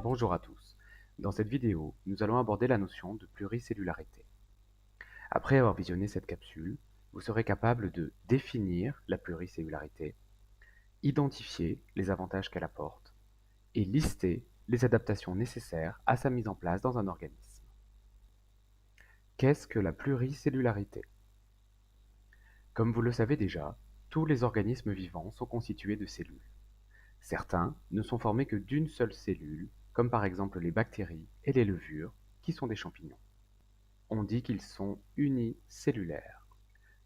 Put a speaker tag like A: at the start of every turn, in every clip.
A: Bonjour à tous. Dans cette vidéo, nous allons aborder la notion de pluricellularité. Après avoir visionné cette capsule, vous serez capable de définir la pluricellularité, identifier les avantages qu'elle apporte et lister les adaptations nécessaires à sa mise en place dans un organisme. Qu'est-ce que la pluricellularité? Comme vous le savez déjà, tous les organismes vivants sont constitués de cellules. Certains ne sont formés que d'une seule cellule, comme par exemple les bactéries et les levures, qui sont des champignons. On dit qu'ils sont unicellulaires.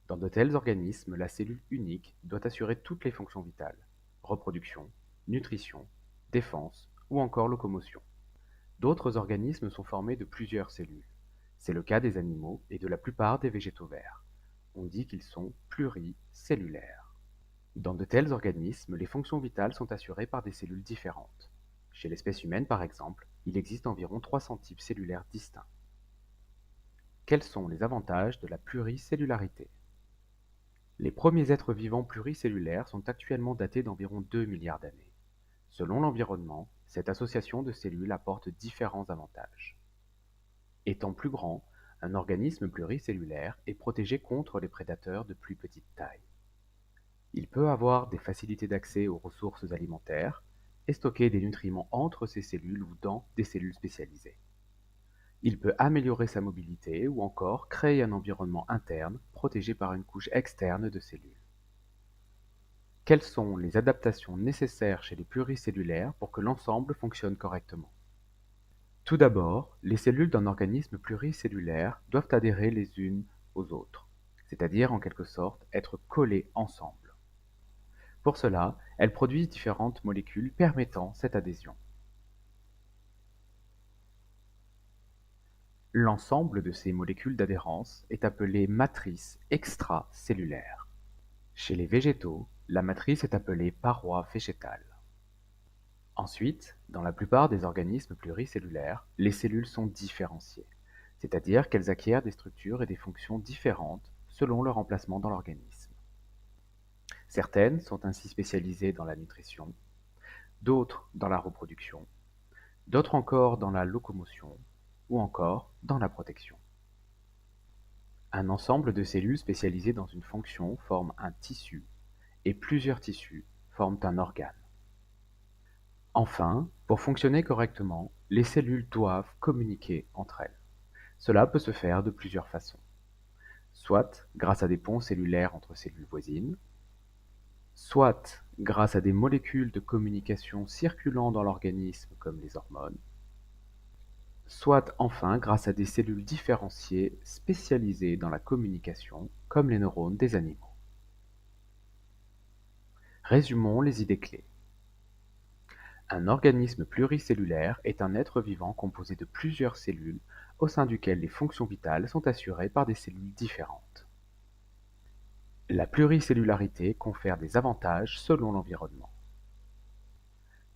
A: Dans de tels organismes, la cellule unique doit assurer toutes les fonctions vitales: reproduction, nutrition, défense ou encore locomotion. D'autres organismes sont formés de plusieurs cellules. C'est le cas des animaux et de la plupart des végétaux verts. On dit qu'ils sont pluricellulaires. Dans de tels organismes, les fonctions vitales sont assurées par des cellules différentes. Chez l'espèce humaine, par exemple, il existe environ 300 types cellulaires distincts. Quels sont les avantages de la pluricellularité? Les premiers êtres vivants pluricellulaires sont actuellement datés d'environ 2 milliards d'années. Selon l'environnement, cette association de cellules apporte différents avantages. Étant plus grand, un organisme pluricellulaire est protégé contre les prédateurs de plus petite taille. Il peut avoir des facilités d'accès aux ressources alimentaires et stocker des nutriments entre ses cellules ou dans des cellules spécialisées. Il peut améliorer sa mobilité ou encore créer un environnement interne protégé par une couche externe de cellules. Quelles sont les adaptations nécessaires chez les pluricellulaires pour que l'ensemble fonctionne correctement? Tout d'abord, les cellules d'un organisme pluricellulaire doivent adhérer les unes aux autres, c'est-à-dire en quelque sorte être collées ensemble. Pour cela, elles produisent différentes molécules permettant cette adhésion. L'ensemble de ces molécules d'adhérence est appelé matrice extracellulaire. Chez les végétaux, la matrice est appelée paroi végétale. Ensuite, dans la plupart des organismes pluricellulaires, les cellules sont différenciées, c'est-à-dire qu'elles acquièrent des structures et des fonctions différentes selon leur emplacement dans l'organisme. Certaines sont ainsi spécialisées dans la nutrition, d'autres dans la reproduction, d'autres encore dans la locomotion ou encore dans la protection. Un ensemble de cellules spécialisées dans une fonction forme un tissu et plusieurs tissus forment un organe. Enfin, pour fonctionner correctement, les cellules doivent communiquer entre elles. Cela peut se faire de plusieurs façons, soit grâce à des ponts cellulaires entre cellules voisines, soit grâce à des molécules de communication circulant dans l'organisme comme les hormones, soit enfin grâce à des cellules différenciées spécialisées dans la communication comme les neurones des animaux. Résumons les idées clés. Un organisme pluricellulaire est un être vivant composé de plusieurs cellules au sein duquel les fonctions vitales sont assurées par des cellules différentes. La pluricellularité confère des avantages selon l'environnement.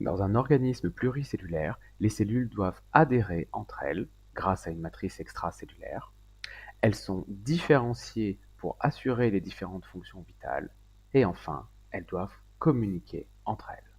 A: Dans un organisme pluricellulaire, les cellules doivent adhérer entre elles grâce à une matrice extracellulaire. Elles sont différenciées pour assurer les différentes fonctions vitales. Et enfin, elles doivent communiquer entre elles.